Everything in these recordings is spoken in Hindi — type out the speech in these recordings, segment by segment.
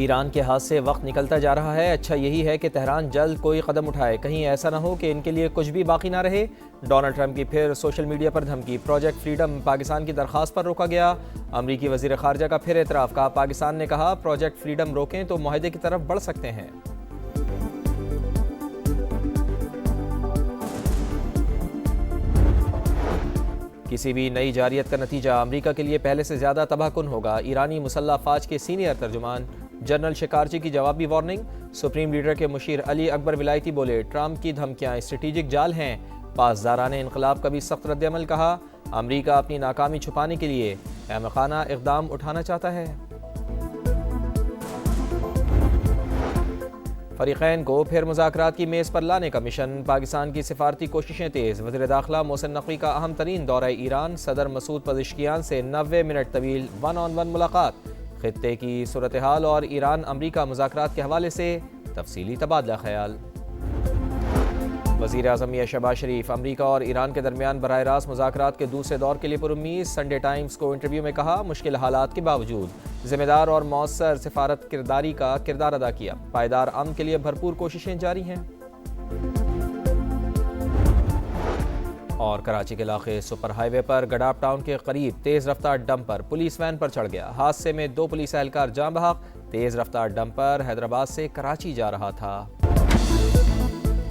ईरान के हाथ से वक्त निकलता जा रहा है। अच्छा यही है कि तेहरान जल्द कोई कदम उठाए, कहीं ऐसा ना हो कि इनके लिए कुछ भी बाकी ना रहे। डोनाल्ड ट्रंप की फिर सोशल मीडिया पर धमकी, प्रोजेक्ट फ्रीडम पाकिस्तान की दरख्वास्त पर रोका गया। अमरीकी वजीर खारजा का फिर एतराफ़, कहा पाकिस्तान ने कहा प्रोजेक्ट फ्रीडम रोकें तो मुआहदे की तरफ बढ़ सकते हैं। किसी भी नई जारियत का नतीजा अमरीका के लिए पहले से ज़्यादा तबाहकुन होगा। ईरानी मुसल्लह फ़ौज के सीनियर तर्जुमान जनरल शिकारची की जवाबी वार्निंग। सुप्रीम लीडर के मुशीर अली अकबर विलायती बोले ट्रंप की धमकियाँ स्ट्रेटेजिक जाल हैं। पासदारान इनकलाब का भी सख्त रद्दअमल, कहा अमरीका अपनी नाकामी छुपाने के लिए अहमकाना इक़दाम उठाना चाहता है। फरीक़ैन को फिर मुज़ाकरात की मेज़ पर लाने का मिशन, पाकिस्तान की सिफारती कोशिशें तेज़। वज़ीर दाखिला मोहसिन नकवी का अहम तरीन दौरा ईरान, सदर मसूद पज़ेश्कियान से 90 मिनट तवील 1-on-1 मुलाकात। खित्ते की सूरत हाल और ईरान अमरीका मुज़ाकरात के हवाले से तफसीली तबादला ख्याल। वज़ीर आज़म मियां शहबाज शरीफ अमरीका और ईरान के दरमियान बराह रास्त मुज़ाकरात के दूसरे दौर के लिए पुरुम्मीद। संडे टाइम्स को इंटरव्यू में कहा मुश्किल हालात के बावजूद जिम्मेदार और मौसर सिफारत किरदारी का किरदार अदा किया। पायदार अमन के लिए भरपूर कोशिशें जारी हैं। और कराची के इलाके सुपर हाईवे पर गडाप टाउन के करीब तेज़ रफ्तार डंपर पुलिस वैन पर चढ़ गया। हादसे में 2 पुलिस एहलकार जान बहक। तेज़ रफ्तार डंपर हैदराबाद से कराची जा रहा था।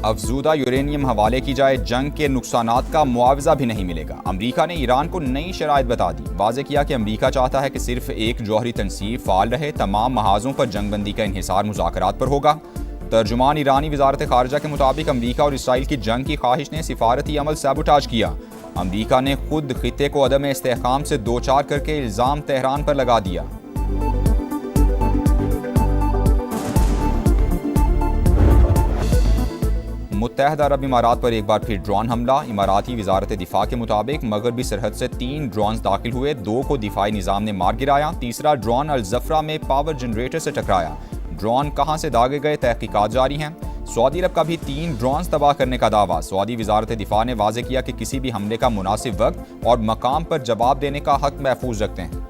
अफजूदा यूरेनियम हवाले की जाए, जंग के नुकसानात का मुआवजा भी नहीं मिलेगा। अमरीका ने ईरान को नई शराइत बता दी। वाज़ेह किया कि अमरीका चाहता है कि सिर्फ एक जौहरी तनसीब फ़ाल रहे, तमाम महाजों पर जंगबंदी का इन्हिसार मुज़ाकरात पर होगा। तर्जुमान ईरानी वजारत खारजा के मुताबिक अमरीका और इसराइल की जंग की ख्वाहिश ने सिफारती अमल सैबोटाज किया। अमरीका ने खुद खित्ते को अदम इस्तेहकाम से दो चार करके इल्ज़ाम तेहरान पर लगा दिया। मुत्तहदा अरब इमारात पर एक बार फिर ड्रोन हमला। इमाराती वजारत दिफा के मुताबिक मगरबी सरहद से 3 ड्रोन दाखिल हुए, 2 को दिफाई निज़ाम ने मार गिराया। तीसरा ड्रोन अल जफरा में पावर जनरेटर से टकराया। ड्रोन कहाँ से दागे गए, तहकीकात जारी हैं। सऊदी अरब का भी 3 ड्रोन तबाह करने का दावा। सऊदी वजारत दिफा ने वाज़ेह किया कि किसी भी हमले का मुनासिब वक्त और मकाम पर जवाब देने का हक महफूज रखते हैं।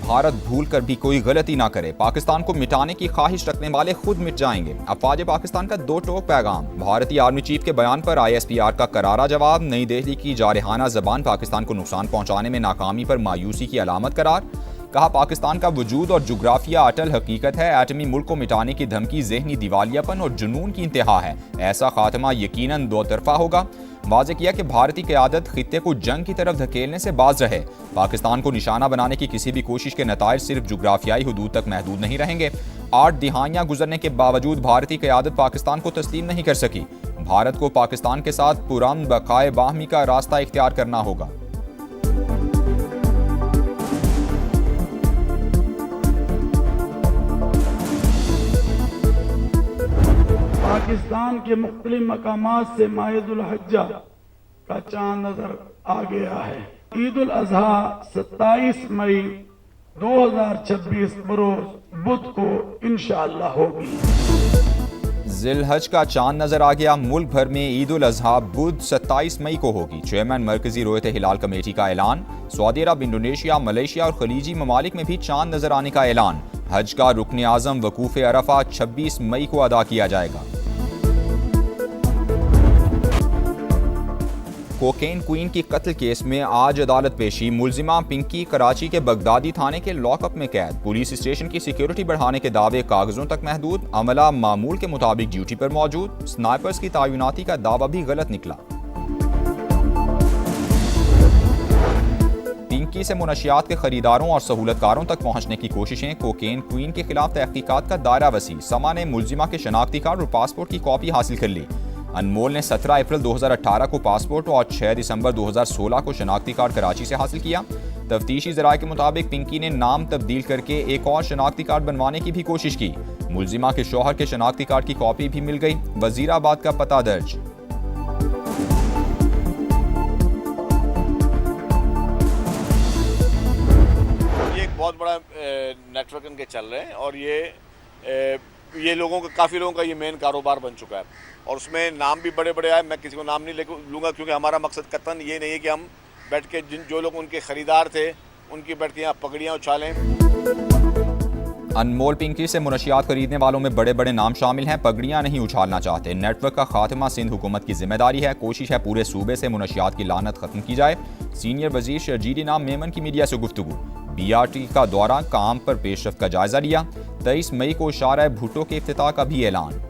भारत भूल कर भी कोई गलती ना करे, पाकिस्तान को मिटाने की ख्वाहिश रखने वाले खुद मिट जाएंगे। अफवाज पाकिस्तान का 2 टोक पैगाम। भारतीय आर्मी चीफ के बयान पर ISPR का करारा जवाब। नई दिल्ली की जारहाना जबान पाकिस्तान को नुकसान पहुंचाने में नाकामी पर मायूसी की अलामत करार। कहा पाकिस्तान का वजूद और जुग्राफिया अटल हकीकत है। एटमी मुल्क को मिटाने की धमकी जहनी दिवालियापन और जुनून की इंतहा है। ऐसा खात्मा यकीनन 2 तरफा होगा। वाज़ेह किया कि भारतीय क़यादत खित्ते को जंग की तरफ धकेलने से बाज रहे। पाकिस्तान को निशाना बनाने की किसी भी कोशिश के नताइज सिर्फ जुग्राफियाई हुदूद तक महदूद नहीं रहेंगे। 8 दिहाइयाँ गुजरने के बावजूद भारतीय क़यादत पाकिस्तान को तस्लीम नहीं कर सकी। भारत को पाकिस्तान के साथ पुरअमन बकाए बाहमी का रास्ता इख्तियार करना होगा। पाकिस्तान के मुख्तलिफ मकामात से माहिदुल हज्जा का चांद नजर आ गया है। ईद उल अजहा 27 मई 2026 बरोज बुध को इंशाअल्लाह होगी। जिलहज का चांद नजर आ गया। मुल्क भर में ईद उल अजहा बुध 27 मई को होगी। चेयरमैन मरकजी रोयत हिलाल कमेटी का ऐलान। सऊदी अरब, इंडोनेशिया, मलेशिया और खलीजी ममालिक में भी चांद नजर आने का ऐलान। हज का रुकन आजम वकूफ अरफा 26 मई को अदा किया जाएगा। कोकेन क्वीन की कत्ल केस में आज अदालत पेशी। मुलजिमा पिंकी कराची के बगदादी थाने के लॉकअप में कैद। पुलिस स्टेशन की सिक्योरिटी बढ़ाने के दावे कागजों तक महदूद। अमला मामूल के मुताबिक ड्यूटी पर मौजूद। स्नाइपर्स की तैनाती का दावा भी गलत निकला। पिंकी से मुनशियात के खरीदारों और सहूलतकारों तक पहुंचने की कोशिशें। कोकेन क्वीन के खिलाफ तहकीकात का दायरा वसी। समा ने मुलजिमा के शनाख्ती कार्ड और पासपोर्ट की कॉपी हासिल कर ली। अनमोल ने 17 अप्रैल 2018 को पासपोर्ट और 6 दिसंबर 2016 को शनाख्ती कार्ड कराची से हासिल किया। तफ्तीशी ज़राए के मुताबिक पिंकी ने नाम तब्दील करके एक और शनाख्ती कार्ड बनवाने की भी कोशिश की। मुलजिमा के शौहर के शनाख्ती कार्ड की कॉपी भी मिल गई। वजीराबाद का पता दर्ज। ये एक बहुत बड़ा नेटवर्क इनके चल रहे हैं और ये लोगों का, काफ़ी लोगों का ये मेन कारोबार बन चुका है और उसमें नाम भी बड़े बड़े आए। मैं किसी को नाम नहीं लूँगा क्योंकि हमारा मकसद कतन ये नहीं है कि हम बैठ के जो लोग उनके ख़रीदार थे उनकी बैठ के यहाँ पगड़ियाँ उछालें। अनमोल पिंकी से मुनशियात खरीदने वालों में बड़े बड़े नाम शामिल हैं। पगड़ियां नहीं उछालना चाहते। नेटवर्क का खात्मा सिंध हुकूमत की जिम्मेदारी है। कोशिश है पूरे सूबे से मुनशियात की लानत खत्म की जाए। सीनियर वजीर शर्जील नाम मेमन की मीडिया से गुफ्तगू। BRT का दौरा काम पर पेशरफ्त का जायजा लिया। 23 मई को शारा भुट्टो के इफ्तिताह का भी ऐलान।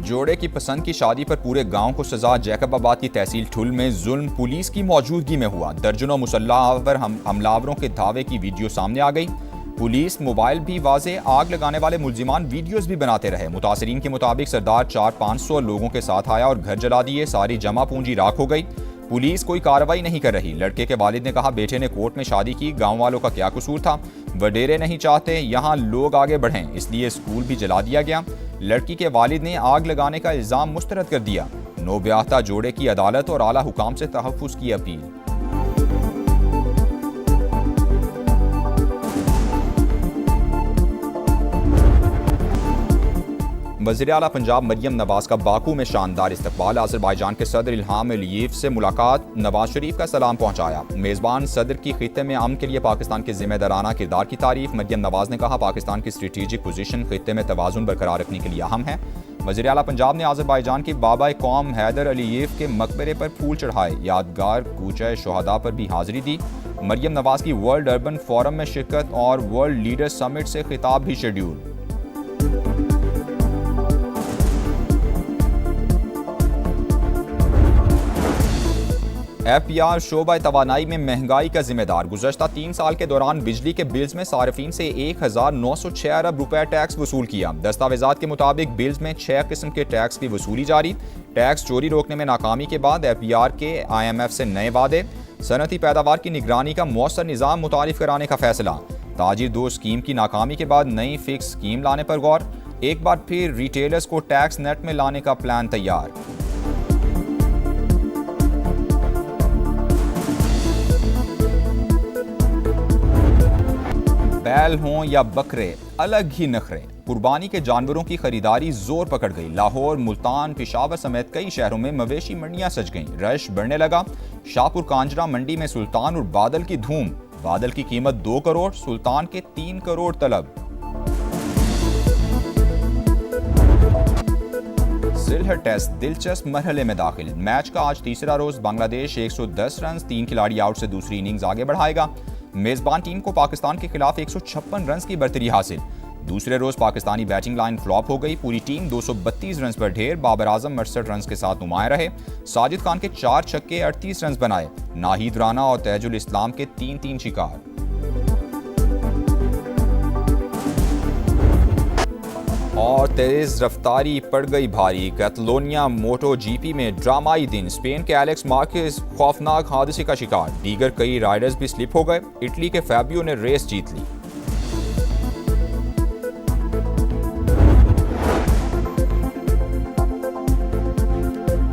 जोड़े की पसंद की शादी पर पूरे गांव को सजा। जैकबाबाद की तहसील ठुल में जुल्म पुलिस की मौजूदगी में हुआ। दर्जनों मुसल्लावर हमलावरों के धावे की वीडियो सामने आ गई। पुलिस मोबाइल भी वाजे। आग लगाने वाले मुलजिमान वीडियोस भी बनाते रहे। मुतासरीन के मुताबिक सरदार 400-500 लोगों के साथ आया और घर जला दिए। सारी जमा पूंजी राख हो गई। पुलिस कोई कार्रवाई नहीं कर रही। लड़के के वालिद ने कहा बेटे ने कोर्ट में शादी की, गांव वालों का क्या कसूर था। वडेरे नहीं चाहते यहाँ लोग आगे बढ़ें, इसलिए स्कूल भी जला दिया गया। लड़की के वालिद ने आग लगाने का इल्जाम मुस्तरद कर दिया। नौब्याहता जोड़े की अदालत और आला हुकाम से तहफ्फुज की अपील। वज़ीर आला पंजाब मरियम नवाज का बाकू में शानदार इस्तकबाल। अज़रबैजान के सदर इल्हाम अलीयेव से मुलाकात। नवाज शरीफ का सलाम पहुंचाया। मेज़बान सदर की खित्ते में अमन के लिए पाकिस्तान के जिम्मेदाराना किरदार की तारीफ। मरियम नवाज ने कहा पाकिस्तान की स्ट्रेटेजिक पोजीशन खित्ते में तवाज़ुन बरकरार रखने के लिए अहम है। वज़ीर आला पंजाब ने अज़रबैजान के बाबा कौम हैदर अलीयेव के मकबरे पर फूल चढ़ाए। यादगार कूचा शोहदा पर भी हाजिरी दी। मरियम नवाज की वर्ल्ड अर्बन फोरम में शिरकत और वर्ल्ड लीडर समिट से खिताब भी शेड्यूल। FPR शोबा तवानाई में महंगाई का जिम्मेदार। गुज़श्ता 3 साल के दौरान बिजली के बिल्स में सार्फिन से 1906 अरब रुपए टैक्स वसूल किया। दस्तावेजात के मुताबिक बिल्स में 6 किस्म के टैक्स की वसूली जारी। टैक्स चोरी रोकने में नाकामी के बाद FPR के IMF से नए वादे। सनती पैदावार की निगरानी का मौसर निज़ाम मुतारिफ कराने का फैसला। ताजिर 2 स्कीम की नाकामी के बाद नई फिक्स स्कीम लाने पर गौर। एक बार फिर रिटेलर्स को टैक्स नेट में लाने का प्लान तैयार। बैल हों या बकरे, अलग ही नखरे। कुर्बानी के जानवरों की खरीदारी जोर पकड़ गई। लाहौर, मुल्तान, पेशावर समेत कई शहरों में मवेशी मंडियां सज गईं। रश बढ़ने लगा। शाहपुर कांजरा मंडी में सुल्तान और बादल की धूम। बादल की कीमत 2 करोड़, सुल्तान के 3 करोड़ तलब। सिलहट टेस्ट दिलचस्प मरहले में दाखिल। मैच का आज तीसरा रोज। बांग्लादेश 110 रन 3 खिलाड़ी आउट से दूसरी इनिंग्स आगे बढ़ाएगा। मेजबान टीम को पाकिस्तान के खिलाफ 156 रन की बर्तरी हासिल। दूसरे रोज पाकिस्तानी बैटिंग लाइन फ्लॉप हो गई। पूरी टीम 232 रन पर ढेर। बाबर आजम 68 रन के साथ नुमाया रहे। साजिद खान के 4 छक्के 38 रन बनाए। नाहिद राना और तैजुल इस्लाम के 3-3 शिकार। और तेज रफ्तारी पड़ गई भारी। कैटलोनिया मोटो GP में ड्रामाई दिन। स्पेन के एलेक्स मार्केज खौफनाक हादसे का शिकार। दीगर कई राइडर्स भी स्लिप हो गए। इटली के फैबियो ने रेस जीत ली।